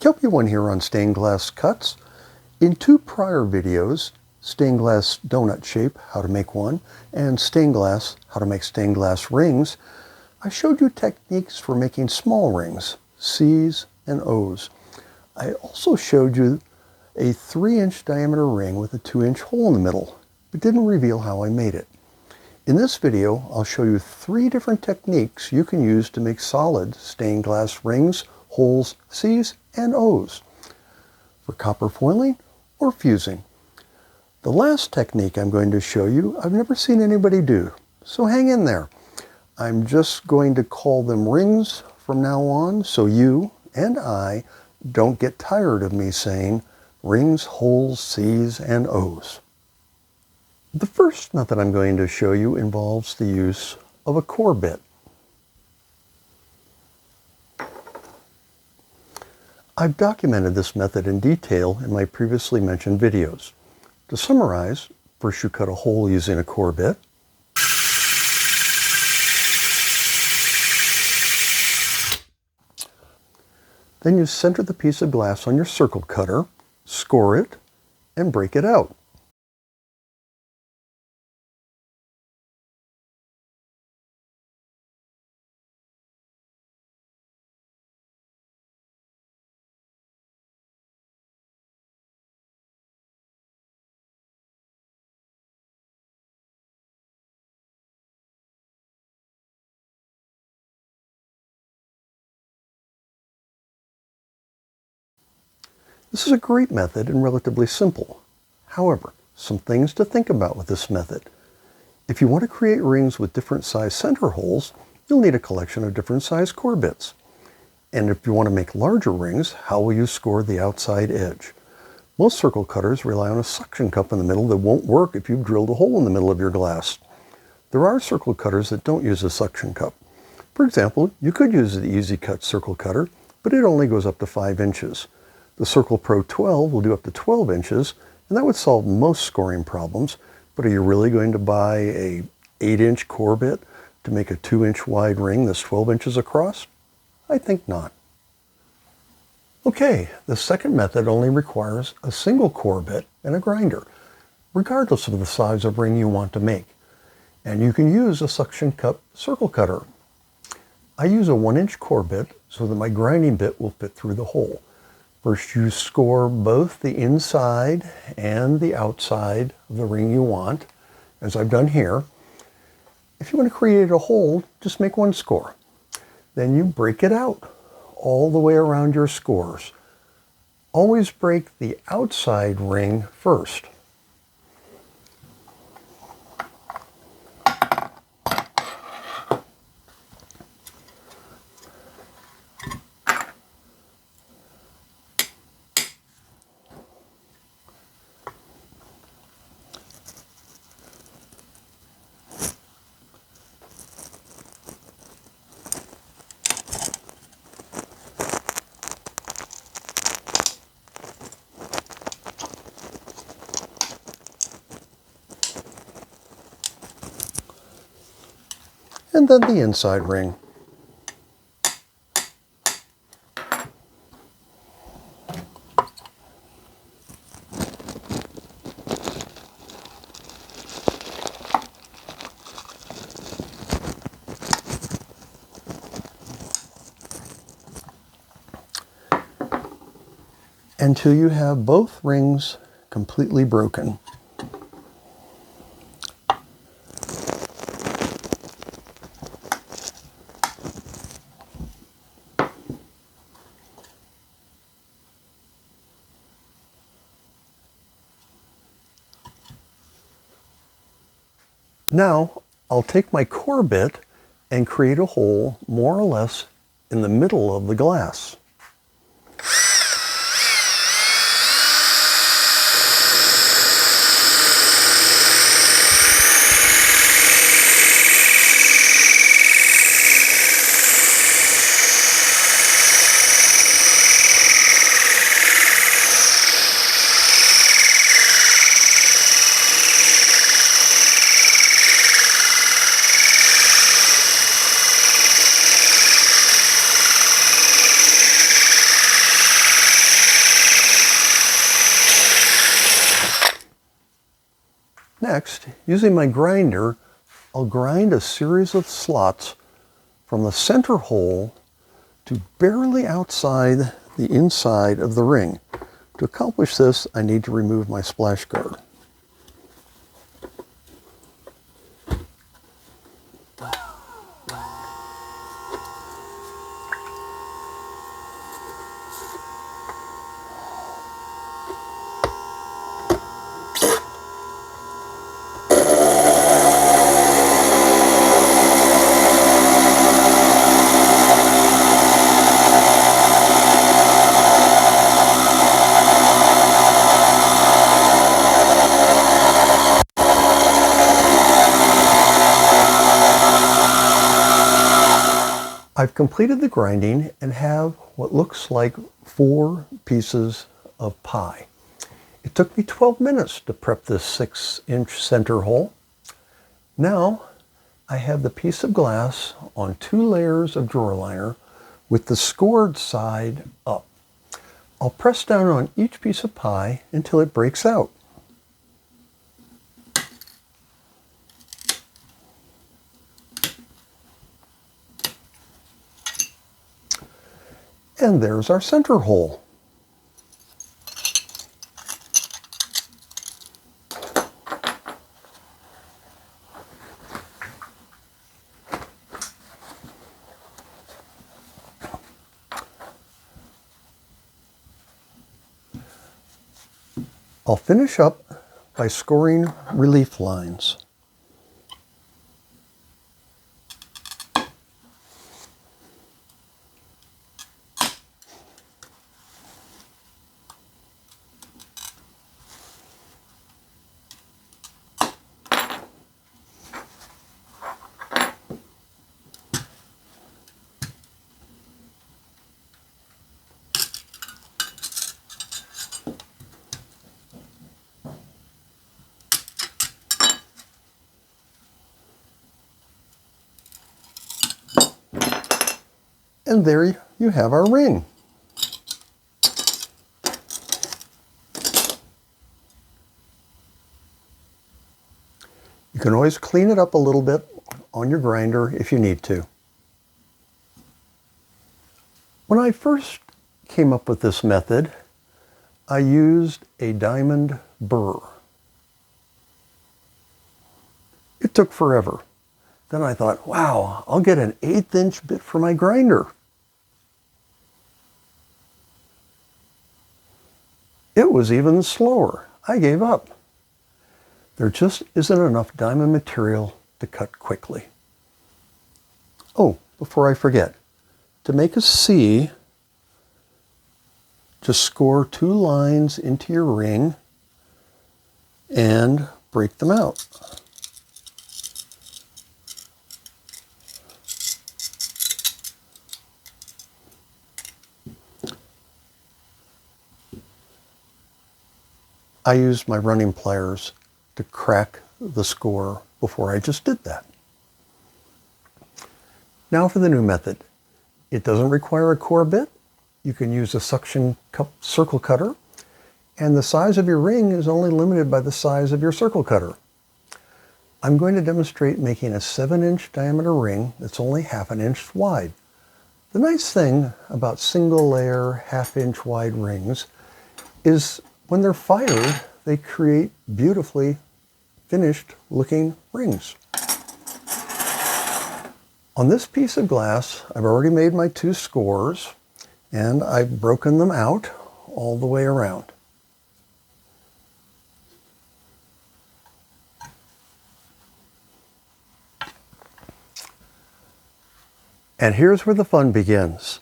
Kelpieone here on Stained Glass Cuts. In two prior videos, stained glass donut shape, how to make one, and stained glass, how to make stained glass rings, I showed you techniques for making small rings, C's and O's. I also showed you a 3-inch diameter ring with a 2-inch hole in the middle, but didn't reveal how I made it. In this video, I'll show you 3 different techniques you can use to make solid stained glass rings, holes, C's, and O's for copper foiling or fusing. The last technique I'm going to show you, I've never seen anybody do, so hang in there. I'm just going to call them rings from now on so you and I don't get tired of me saying rings, holes, C's, and O's. The first method I'm going to show you involves the use of a core bit. I've documented this method in detail in my previously mentioned videos. To summarize, first you cut a hole using a core bit. Then you center the piece of glass on your circle cutter, score it, and break it out. This is a great method and relatively simple. However, some things to think about with this method. If you want to create rings with different size center holes, you'll need a collection of different size core bits. And if you want to make larger rings, how will you score the outside edge? Most circle cutters rely on a suction cup in the middle that won't work if you've drilled a hole in the middle of your glass. There are circle cutters that don't use a suction cup. For example, you could use the Easy Cut circle cutter, but it only goes up to 5 inches. The Circle Pro 12 will do up to 12 inches, and that would solve most scoring problems. But are you really going to buy a 8-inch core bit to make a 2-inch wide ring that's 12 inches across? I think not. Okay, the second method only requires a single core bit and a grinder, regardless of the size of ring you want to make. And you can use a suction cup circle cutter. I use a 1-inch core bit so that my grinding bit will fit through the hole. First, you score both the inside and the outside of the ring you want, as I've done here. If you want to create a hole, just make one score. Then you break it out all the way around your scores. Always break the outside ring first. And then the inside ring. Until you have both rings completely broken. Now, I'll take my core bit and create a hole more or less in the middle of the glass. Next, using my grinder, I'll grind a series of slots from the center hole to barely outside the inside of the ring. To accomplish this, I need to remove my splash guard. I've completed the grinding and have what looks like 4 pieces of pie. It took me 12 minutes to prep this 6-inch center hole. Now I have the piece of glass on 2 layers of drawer liner with the scored side up. I'll press down on each piece of pie until it breaks out. And there's our center hole. I'll finish up by scoring relief lines. And there you have our ring. You can always clean it up a little bit on your grinder if you need to. When I first came up with this method, I used a diamond burr. It took forever. Then I thought, wow, I'll get an 1/8-inch bit for my grinder. It was even slower. I gave up. There just isn't enough diamond material to cut quickly. Oh, before I forget, to make a C, just score 2 lines into your ring and break them out. I used my running pliers to crack the score before I just did that. Now for the new method. It doesn't require a core bit. You can use a suction cup circle cutter, and the size of your ring is only limited by the size of your circle cutter. I'm going to demonstrate making a 7-inch diameter ring that's only 1/2 inch wide. The nice thing about single layer 1/2 inch wide rings is when they're fired, they create beautifully finished looking rings. On this piece of glass, I've already made my 2 scores and I've broken them out all the way around. And here's where the fun begins.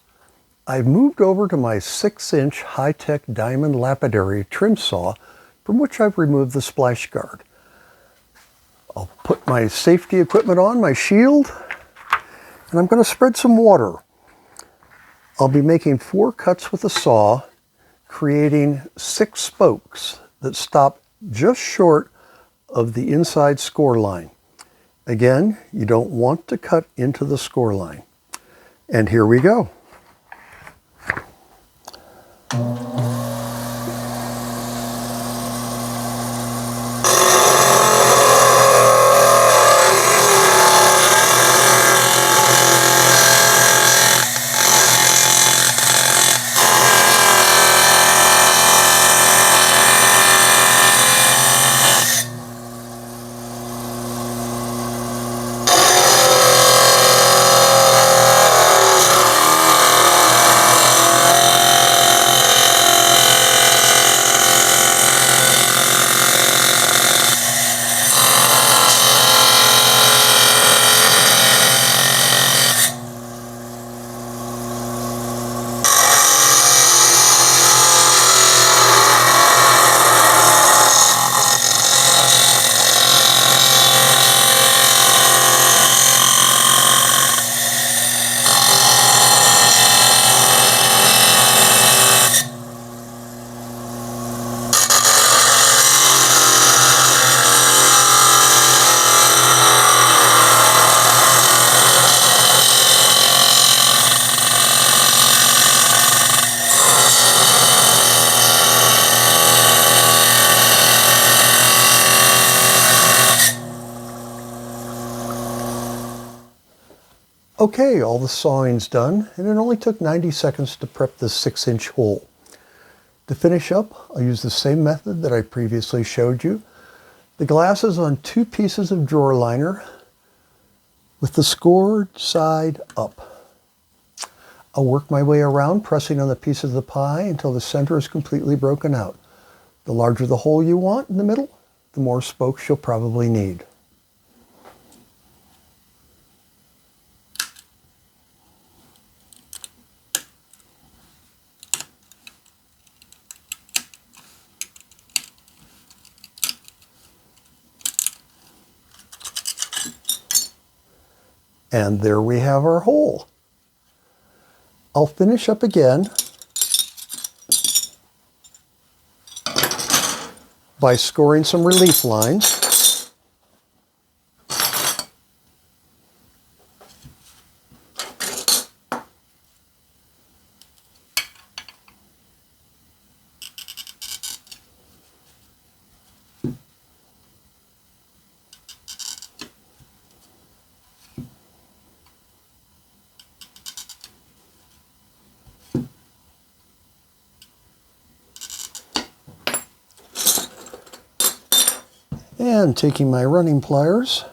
I've moved over to my 6-inch high-tech diamond lapidary trim saw, from which I've removed the splash guard. I'll put my safety equipment on, my shield, and I'm going to spread some water. I'll be making 4 cuts with the saw, creating 6 spokes that stop just short of the inside score line. Again, you don't want to cut into the score line. And here we go. Thank you. Okay, all the sawing's done, and it only took 90 seconds to prep this 6-inch hole. To finish up, I'll use the same method that I previously showed you. The glass is on 2 pieces of drawer liner with the scored side up. I'll work my way around, pressing on the piece of the pie until the center is completely broken out. The larger the hole you want in the middle, the more spokes you'll probably need. And there we have our hole. I'll finish up again by scoring some relief lines. And taking my running pliers,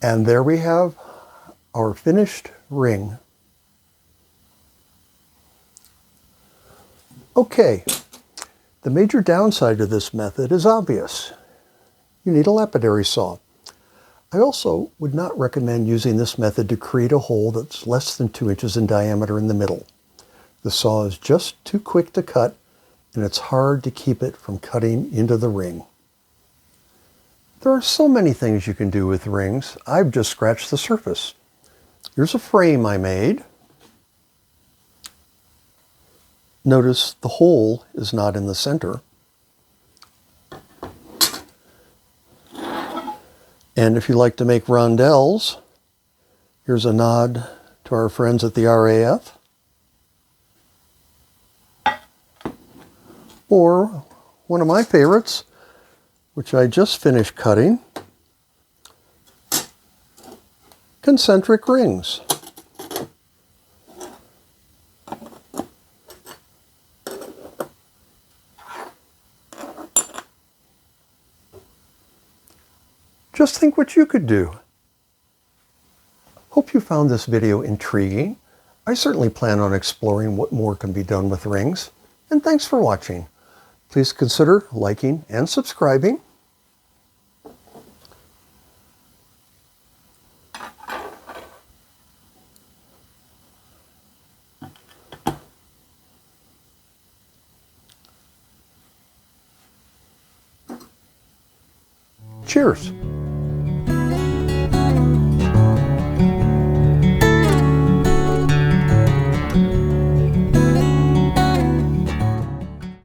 and there we have our finished ring. Okay, the major downside to this method is obvious. You need a lapidary saw. I also would not recommend using this method to create a hole that's less than 2 inches in diameter in the middle. The saw is just too quick to cut, and it's hard to keep it from cutting into the ring. There are so many things you can do with rings. I've just scratched the surface. Here's a frame I made. Notice the hole is not in the center. And if you like to make rondelles, here's a nod to our friends at the RAF. Or one of my favorites, which I just finished cutting, concentric rings. Just think what you could do. Hope you found this video intriguing. I certainly plan on exploring what more can be done with rings. And thanks for watching. Please consider liking and subscribing. Cheers.